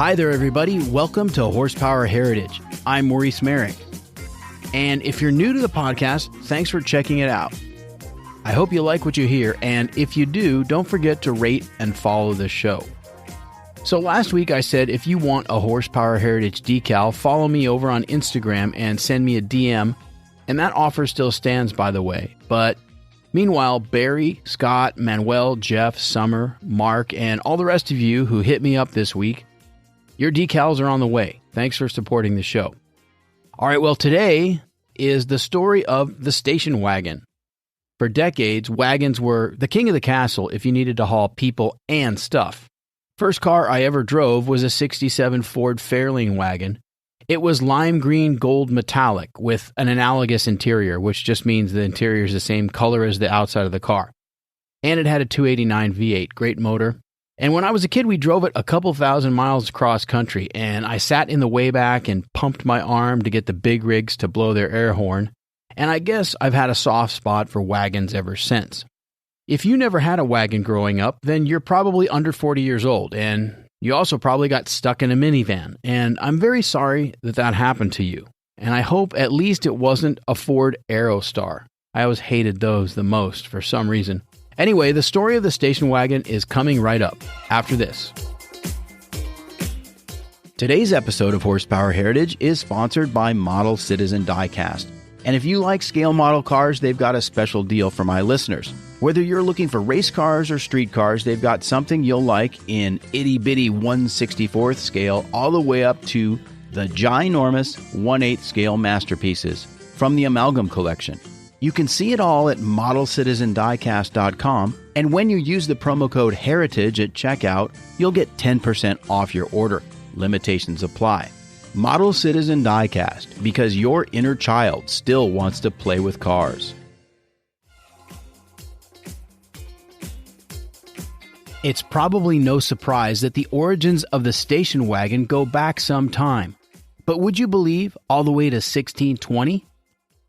Hi there, everybody. Welcome to Horsepower Heritage. I'm Maurice Merrick. And if you're new to the podcast, thanks for checking it out. I hope you like what you hear, and if you do, don't forget to rate and follow the show. So last week I said if you want a Horsepower Heritage decal, follow me over on Instagram and send me a DM, and that offer still stands, by the way. But meanwhile, Barry, Scott, Manuel, Jeff, Summer, Mark, and all the rest of you who hit me up this week, your decals are on the way. Thanks for supporting the show. All right, well, today is the story of the station wagon. For decades, wagons were the king of the castle if you needed to haul people and stuff. First car I ever drove was a 67 Ford Fairlane wagon. It was lime green gold metallic with an analogous interior, which just means the interior is the same color as the outside of the car. And it had a 289 V8, great motor. And when I was a kid, we drove it a couple thousand miles across country, and I sat in the way back and pumped my arm to get the big rigs to blow their air horn. And I guess I've had a soft spot for wagons ever since. If you never had a wagon growing up, then you're probably under 40 years old, and you also probably got stuck in a minivan. And I'm very sorry that happened to you. And I hope at least it wasn't a Ford Aerostar. I always hated those the most for some reason. Anyway, the story of the station wagon is coming right up after this. Today's episode of Horsepower Heritage is sponsored by Model Citizen Diecast. And if you like scale model cars, they've got a special deal for my listeners. Whether you're looking for race cars or street cars, they've got something you'll like in itty-bitty 1/64th scale all the way up to the ginormous 1/8 scale masterpieces from the Amalgam Collection. You can see it all at modelcitizendiecast.com, and when you use the promo code HERITAGE at checkout, you'll get 10% off your order. Limitations apply. Model Citizen Diecast, because your inner child still wants to play with cars. It's probably no surprise that the origins of the station wagon go back some time. But would you believe all the way to 1620?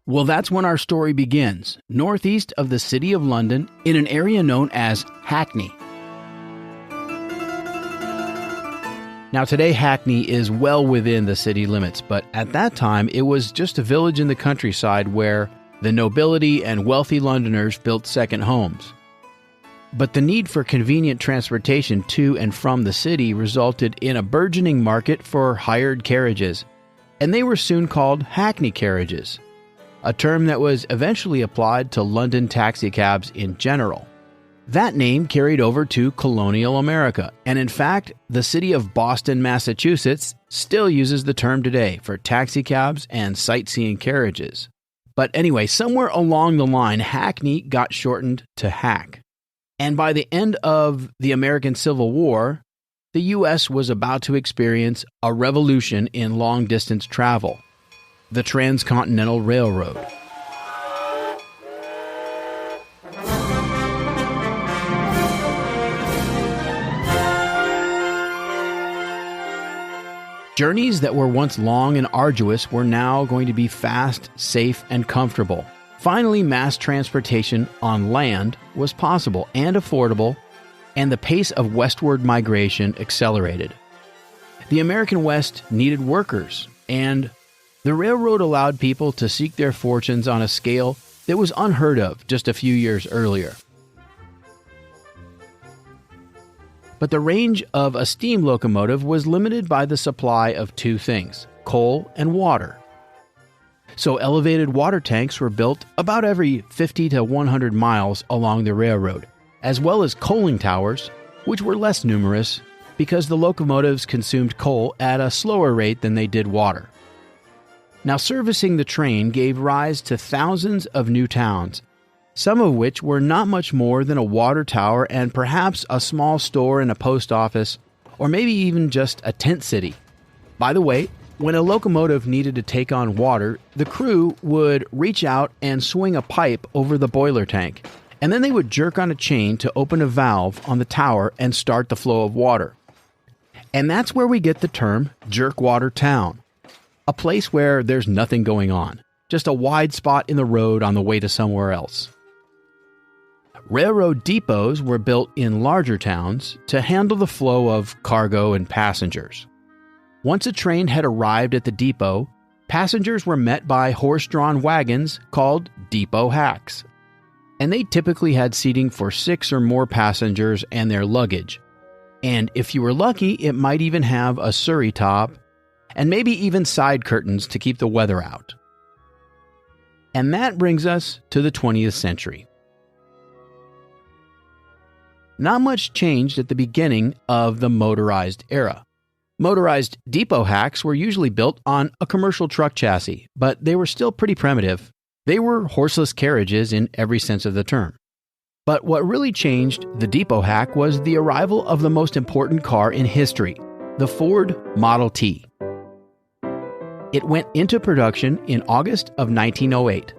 Well, that's when our story begins, northeast of the City of London, in an area known as Hackney. Now, today Hackney is well within the city limits, but at that time it was just a village in the countryside where the nobility and wealthy Londoners built second homes. But the need for convenient transportation to and from the city resulted in a burgeoning market for hired carriages, and they were soon called hackney carriages, a term that was eventually applied to London taxicabs in general. That name carried over to colonial America, and in fact, the city of Boston, Massachusetts still uses the term today for taxicabs and sightseeing carriages. But anyway, somewhere along the line, Hackney got shortened to Hack. And by the end of the American Civil War, the U.S. was about to experience a revolution in long-distance travel, the Transcontinental Railroad. Journeys that were once long and arduous were now going to be fast, safe, and comfortable. Finally, mass transportation on land was possible and affordable, and the pace of westward migration accelerated. The American West needed workers, and the railroad allowed people to seek their fortunes on a scale that was unheard of just a few years earlier. But the range of a steam locomotive was limited by the supply of two things, coal and water. So elevated water tanks were built about every 50 to 100 miles along the railroad, as well as coaling towers, which were less numerous because the locomotives consumed coal at a slower rate than they did water. Now, servicing the train gave rise to thousands of new towns, some of which were not much more than a water tower and perhaps a small store and a post office, or maybe even just a tent city. By the way, when a locomotive needed to take on water, the crew would reach out and swing a pipe over the boiler tank, and then they would jerk on a chain to open a valve on the tower and start the flow of water. And that's where we get the term jerkwater town. A place where there's nothing going on, just a wide spot in the road on the way to somewhere else. Railroad depots were built in larger towns to handle the flow of cargo and passengers. Once a train had arrived at the depot, passengers were met by horse-drawn wagons called depot hacks. And they typically had seating for 6 or more passengers and their luggage. And if you were lucky, it might even have a surrey top and maybe even side curtains to keep the weather out. And that brings us to the 20th century. Not much changed at the beginning of the motorized era. Motorized depot hacks were usually built on a commercial truck chassis, but they were still pretty primitive. They were horseless carriages in every sense of the term. But what really changed the depot hack was the arrival of the most important car in history, the Ford Model T. It went into production in August of 1908,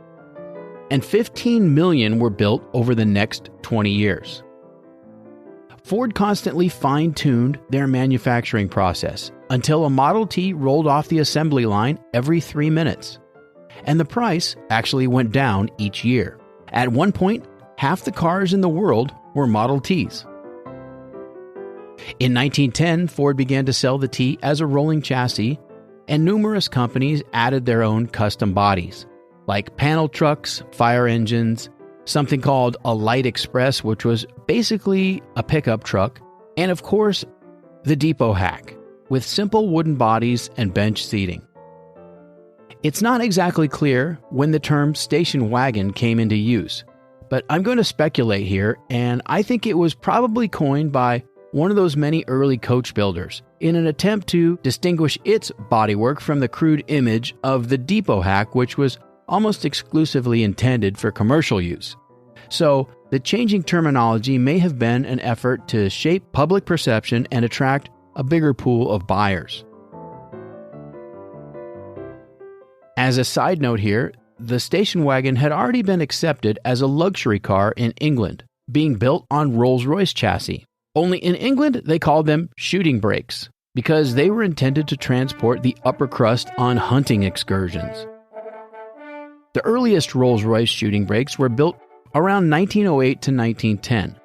and 15 million were built over the next 20 years. Ford constantly fine-tuned their manufacturing process until a Model T rolled off the assembly line every 3 minutes. And the price actually went down each year. At one point, half the cars in the world were Model Ts. In 1910, Ford began to sell the T as a rolling chassis, and numerous companies added their own custom bodies, like panel trucks, fire engines, something called a light express, which was basically a pickup truck, and of course, the depot hack, with simple wooden bodies and bench seating. It's not exactly clear when the term station wagon came into use, but I'm going to speculate here, and I think it was probably coined by one of those many early coach builders in an attempt to distinguish its bodywork from the crude image of the depot hack, which was almost exclusively intended for commercial use. So, the changing terminology may have been an effort to shape public perception and attract a bigger pool of buyers. As a side note here, the station wagon had already been accepted as a luxury car in England, being built on Rolls-Royce chassis. Only in England, they called them shooting brakes, because they were intended to transport the upper crust on hunting excursions. The earliest Rolls-Royce shooting brakes were built around 1908 to 1910.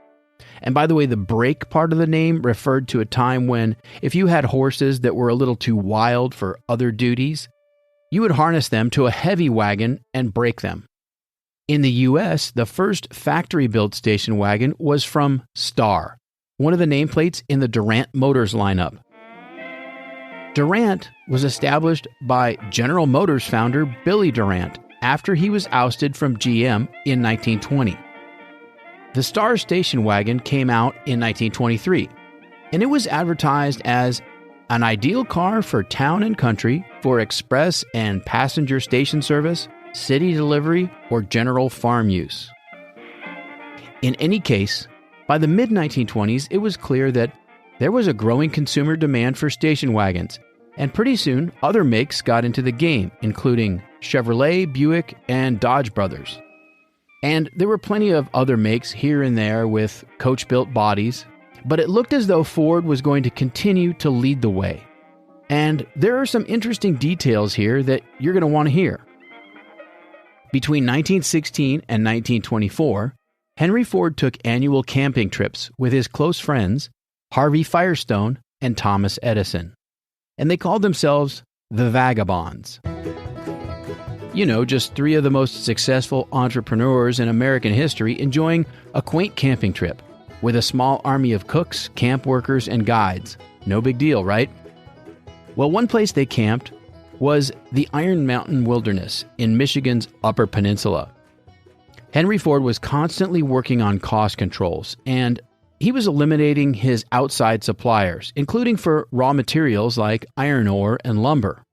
And by the way, the brake part of the name referred to a time when, if you had horses that were a little too wild for other duties, you would harness them to a heavy wagon and brake them. In the U.S., the first factory-built station wagon was from Star, one of the nameplates in the Durant Motors lineup. Durant was established by General Motors founder Billy Durant after he was ousted from GM in 1920. The Star station wagon came out in 1923, and it was advertised as an ideal car for town and country for express and passenger station service, city delivery, or general farm use. In any case, by the mid-1920s, it was clear that there was a growing consumer demand for station wagons, and pretty soon, other makes got into the game, including Chevrolet, Buick, and Dodge Brothers. And there were plenty of other makes here and there with coach-built bodies, but it looked as though Ford was going to continue to lead the way. And there are some interesting details here that you're going to want to hear. Between 1916 and 1924, Henry Ford took annual camping trips with his close friends, Harvey Firestone and Thomas Edison. And they called themselves the Vagabonds. You know, just 3 of the most successful entrepreneurs in American history enjoying a quaint camping trip with a small army of cooks, camp workers, and guides. No big deal, right? Well, one place they camped was the Iron Mountain Wilderness in Michigan's Upper Peninsula. Henry Ford was constantly working on cost controls, and he was eliminating his outside suppliers, including for raw materials like iron ore and lumber.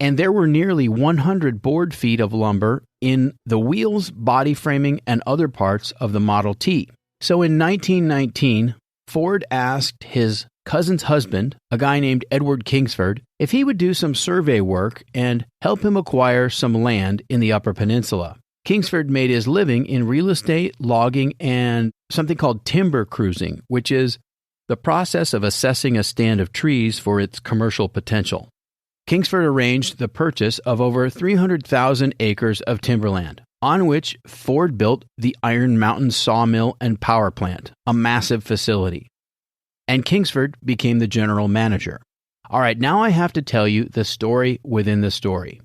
And there were nearly 100 board feet of lumber in the wheels, body framing, and other parts of the Model T. So in 1919, Ford asked his cousin's husband, a guy named Edward Kingsford, if he would do some survey work and help him acquire some land in the Upper Peninsula. Kingsford made his living in real estate, logging, and something called timber cruising, which is the process of assessing a stand of trees for its commercial potential. Kingsford arranged the purchase of over 300,000 acres of timberland, on which Ford built the Iron Mountain Sawmill and Power Plant, a massive facility. And Kingsford became the general manager. All right, now I have to tell you the story within the story.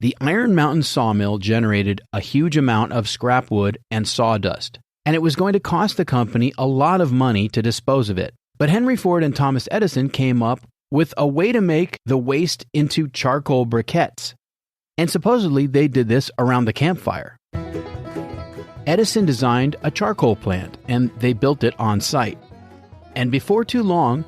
The Iron Mountain sawmill generated a huge amount of scrap wood and sawdust, and it was going to cost the company a lot of money to dispose of it. But Henry Ford and Thomas Edison came up with a way to make the waste into charcoal briquettes. And supposedly they did this around the campfire. Edison designed a charcoal plant, and they built it on site. And before too long,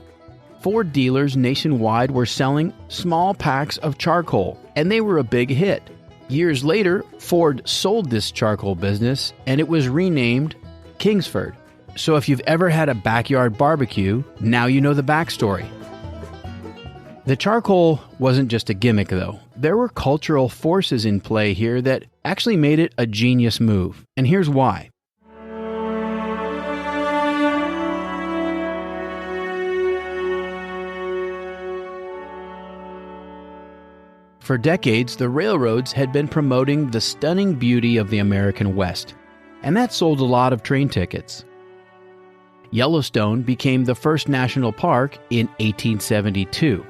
Ford dealers nationwide were selling small packs of charcoal, and they were a big hit. Years later, Ford sold this charcoal business, and it was renamed Kingsford. So if you've ever had a backyard barbecue, now you know the backstory. The charcoal wasn't just a gimmick, though. There were cultural forces in play here that actually made it a genius move, and here's why. For decades, the railroads had been promoting the stunning beauty of the American West, and that sold a lot of train tickets. Yellowstone became the first national park in 1872.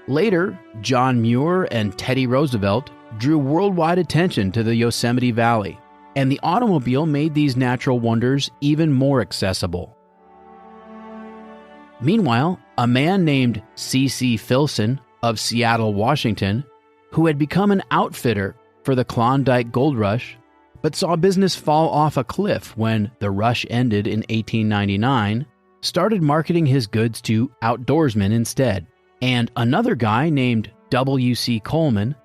Later, John Muir and Teddy Roosevelt drew worldwide attention to the Yosemite Valley, and the automobile made these natural wonders even more accessible. Meanwhile, a man named C.C. Filson of Seattle, Washington, who had become an outfitter for the Klondike Gold Rush, but saw business fall off a cliff when the rush ended in 1899, started marketing his goods to outdoorsmen instead. And another guy named W.C. Coleman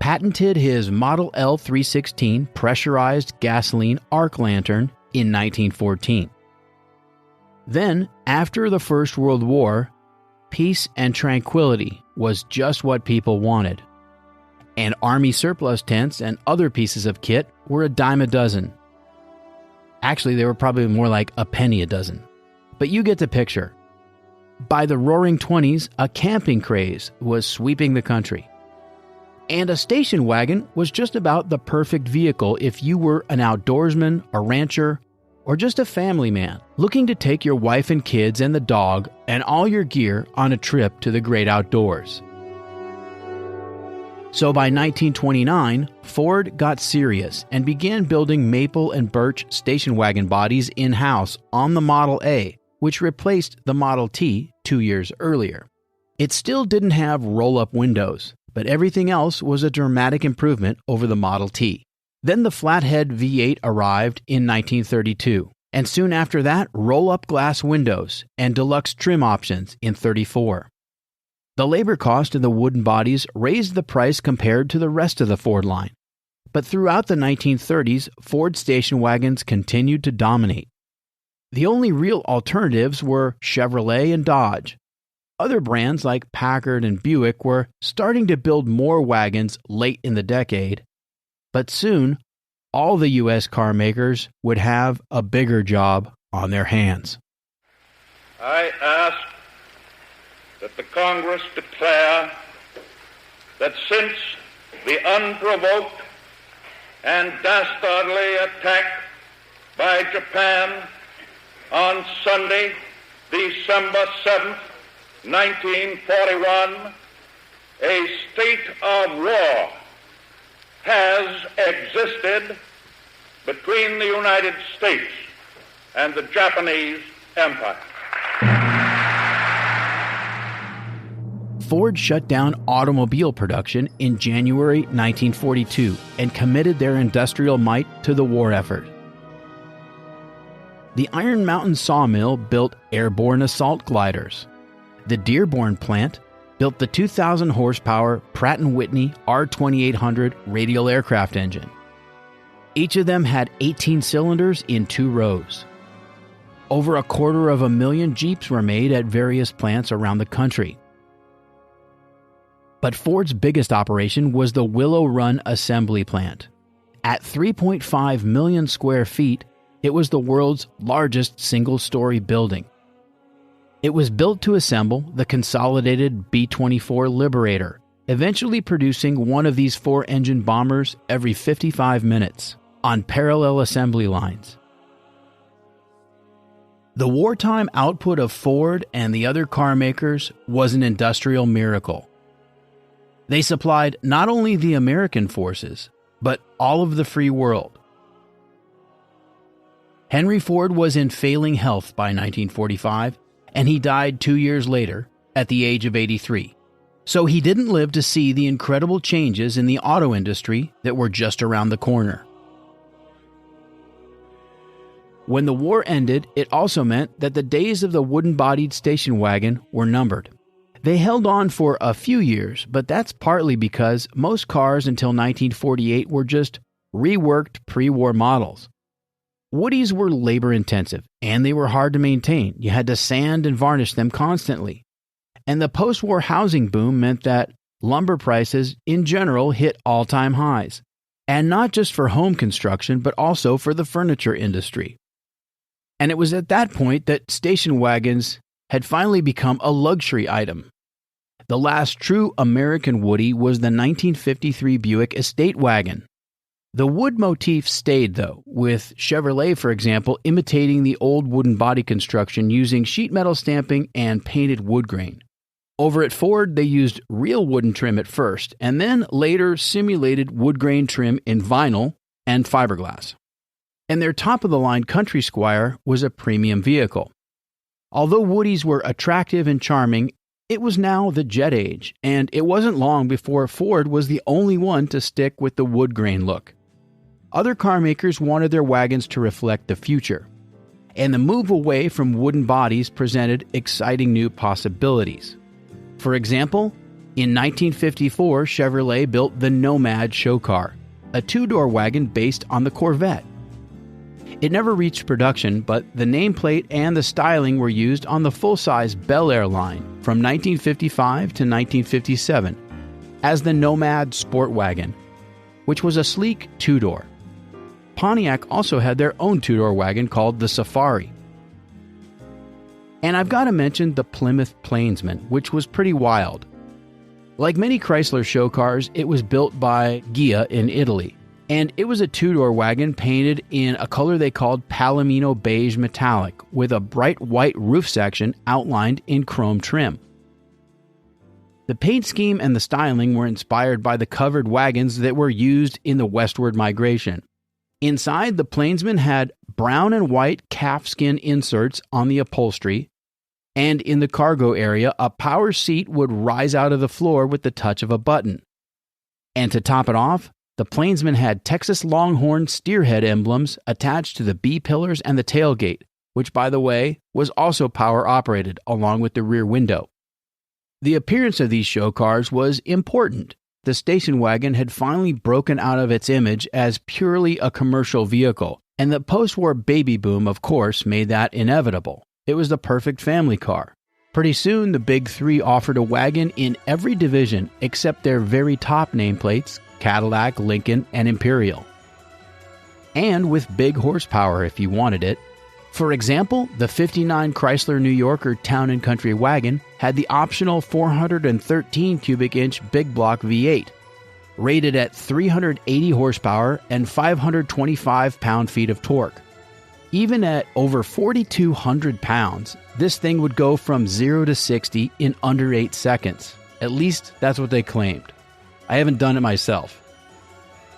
patented his Model L 316 pressurized gasoline arc lantern in 1914. Then, after the First World War, peace and tranquility was just what people wanted. And Army surplus tents and other pieces of kit were a dime a dozen. Actually, they were probably more like a penny a dozen. But you get the picture. By the Roaring 20s, a camping craze was sweeping the country. And a station wagon was just about the perfect vehicle if you were an outdoorsman, a rancher, or just a family man looking to take your wife and kids and the dog and all your gear on a trip to the great outdoors. So by 1929, Ford got serious and began building maple and birch station wagon bodies in-house on the Model A, which replaced the Model T 2 years earlier. It still didn't have roll-up windows, but everything else was a dramatic improvement over the Model T. Then the flathead V8 arrived in 1932, and soon after that, roll-up glass windows and deluxe trim options in 1934. The labor cost of the wooden bodies raised the price compared to the rest of the Ford line. But throughout the 1930s, Ford station wagons continued to dominate. The only real alternatives were Chevrolet and Dodge. Other brands like Packard and Buick were starting to build more wagons late in the decade, but soon, all the U.S. car makers would have a bigger job on their hands. I ask that the Congress declare that since the unprovoked and dastardly attack by Japan on Sunday, December 7th, 1941, a state of war has existed between the United States and the Japanese Empire. Ford shut down automobile production in January 1942 and committed their industrial might to the war effort. The Iron Mountain sawmill built airborne assault gliders. The Dearborn plant built the 2,000 horsepower Pratt & Whitney R2800 radial aircraft engine. Each of them had 18 cylinders in 2 rows. Over 250,000 Jeeps were made at various plants around the country. But Ford's biggest operation was the Willow Run assembly plant. At 3.5 million square feet, it was the world's largest single-story building. It was built to assemble the consolidated B-24 Liberator, eventually producing one of these 4-engine bombers every 55 minutes on parallel assembly lines. The wartime output of Ford and the other car makers was an industrial miracle. They supplied not only the American forces, but all of the free world. Henry Ford was in failing health by 1945, and he died 2 years later at the age of 83. So he didn't live to see the incredible changes in the auto industry that were just around the corner. When the war ended, it also meant that the days of the wooden-bodied station wagon were numbered. They held on for a few years, but that's partly because most cars until 1948 were just reworked pre-war models. Woodies were labor-intensive, and they were hard to maintain. You had to sand and varnish them constantly. And the post-war housing boom meant that lumber prices, in general, hit all-time highs. And not just for home construction, but also for the furniture industry. And it was at that point that station wagons had finally become a luxury item. The last true American Woody was the 1953 Buick Estate Wagon. The wood motif stayed, though, with Chevrolet, for example, imitating the old wooden body construction using sheet metal stamping and painted wood grain. Over at Ford, they used real wooden trim at first, and then later simulated wood grain trim in vinyl and fiberglass. And their top-of-the-line Country Squire was a premium vehicle. Although Woodies were attractive and charming, it was now the jet age, and it wasn't long before Ford was the only one to stick with the wood grain look. Other car makers wanted their wagons to reflect the future, and the move away from wooden bodies presented exciting new possibilities. For example, in 1954, Chevrolet built the Nomad show car, a two-door wagon based on the Corvette. It never reached production, but the nameplate and the styling were used on the full-size Bel Air line from 1955 to 1957 as the Nomad Sport Wagon, which was a sleek two-door. Pontiac also had their own two-door wagon called the Safari. And I've got to mention the Plymouth Plainsman, which was pretty wild. Like many Chrysler show cars, it was built by Ghia in Italy. And it was a two-door wagon painted in a color they called Palomino Beige Metallic, with a bright white roof section outlined in chrome trim. The paint scheme and the styling were inspired by the covered wagons that were used in the westward migration. Inside, the Plainsman had brown and white calfskin inserts on the upholstery, and in the cargo area, a power seat would rise out of the floor with the touch of a button. And to top it off, the Plainsman had Texas Longhorn steerhead emblems attached to the B-pillars and the tailgate, which, by the way, was also power-operated along with the rear window. The appearance of these show cars was important. The station wagon had finally broken out of its image as purely a commercial vehicle, and the post-war baby boom, of course, made that inevitable. It was the perfect family car. Pretty soon, the Big Three offered a wagon in every division except their very top nameplates, Cadillac, Lincoln, and Imperial. And with big horsepower if you wanted it. For example, the 59 Chrysler New Yorker Town & Country wagon had the optional 413 cubic inch big block V8, rated at 380 horsepower and 525 pound-feet of torque. Even at over 4,200 pounds, this thing would go from 0 to 60 in under 8 seconds. At least that's what they claimed. I haven't done it myself.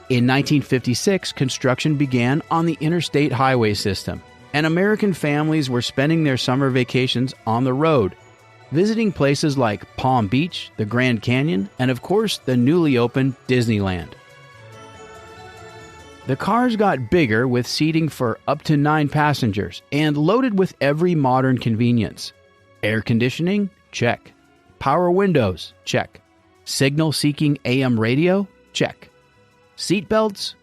In 1956, construction began on the interstate highway system, and American families were spending their summer vacations on the road, visiting places like Palm Beach, the Grand Canyon, and of course the newly opened Disneyland. The cars got bigger with seating for up to 9 passengers and loaded with every modern convenience. Air conditioning? Check. Power windows? Check. Signal-seeking AM radio? Check. Seatbelts?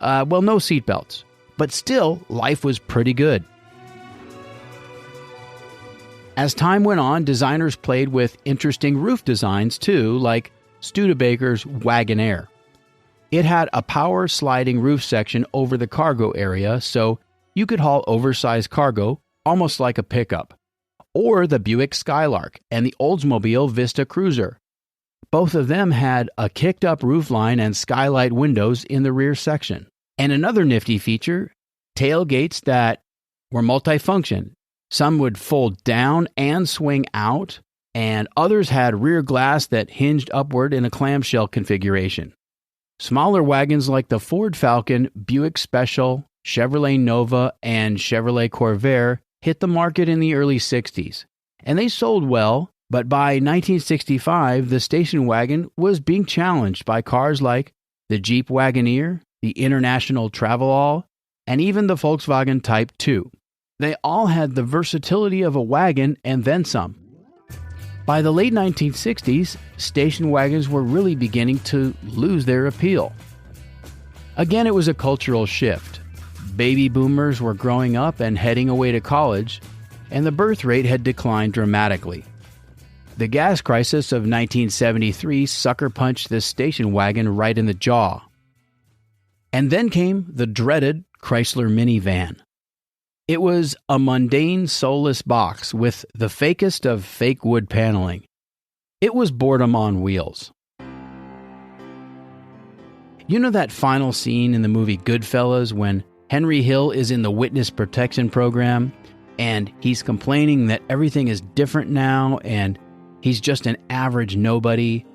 No seatbelts. But still, life was pretty good. As time went on, designers played with interesting roof designs too, like Studebaker's Wagonaire. It had a power sliding roof section over the cargo area, so you could haul oversized cargo, almost like a pickup. Or the Buick Skylark and the Oldsmobile Vista Cruiser. Both of them had a kicked-up roofline and skylight windows in the rear section. And another nifty feature, tailgates that were multifunction, Some would fold down and swing out, and others had rear glass that hinged upward in a clamshell configuration. Smaller wagons like the Ford Falcon, Buick Special, Chevrolet Nova, and Chevrolet Corvair hit the market in the early 60s, and they sold well, but by 1965, the station wagon was being challenged by cars like the Jeep Wagoneer, the International Travelall, and even the Volkswagen Type 2. They all had the versatility of a wagon and then some. By the late 1960s, station wagons were really beginning to lose their appeal. Again, it was a cultural shift. Baby boomers were growing up and heading away to college, and the birth rate had declined dramatically. The gas crisis of 1973 sucker punched this station wagon right in the jaw. And then came the dreaded Chrysler minivan. It was a mundane, soulless box with the fakest of fake wood paneling. It was boredom on wheels. You know that final scene in the movie Goodfellas when Henry Hill is in the witness protection program and he's complaining that everything is different now and he's just an average nobody,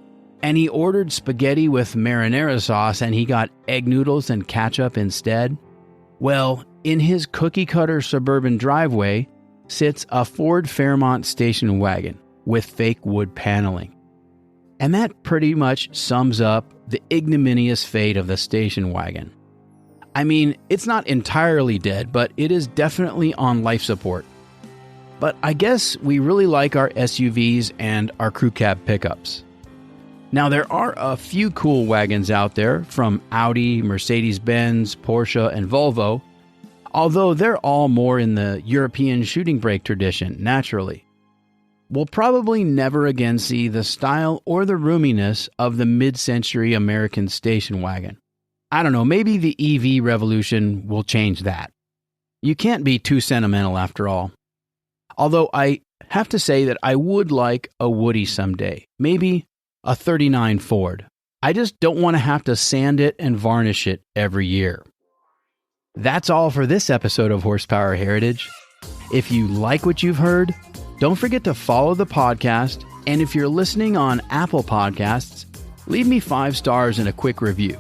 and he ordered spaghetti with marinara sauce and he got egg noodles and ketchup instead? Well, in his cookie-cutter suburban driveway sits a Ford Fairmont station wagon with fake wood paneling. And that pretty much sums up the ignominious fate of the station wagon. I mean, it's not entirely dead, but it is definitely on life support. But I guess we really like our SUVs and our crew cab pickups. Now, there are a few cool wagons out there from Audi, Mercedes-Benz, Porsche, and Volvo, although they're all more in the European shooting brake tradition, naturally. We'll probably never again see the style or the roominess of the mid-century American station wagon. I don't know, maybe the EV revolution will change that. You can't be too sentimental after all. Although I have to say that I would like a Woody someday, maybe a 39 Ford. I just don't want to have to sand it and varnish it every year. That's all for this episode of Horsepower Heritage. If you like what you've heard, don't forget to follow the podcast, and if you're listening on Apple Podcasts, leave me 5 stars and a quick review.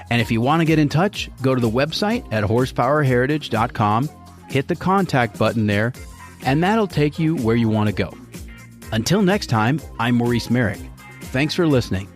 And if you want to get in touch, go to the website at horsepowerheritage.com, hit the contact button there, and that'll take you where you want to go. Until next time, I'm Maurice Merrick. Thanks for listening.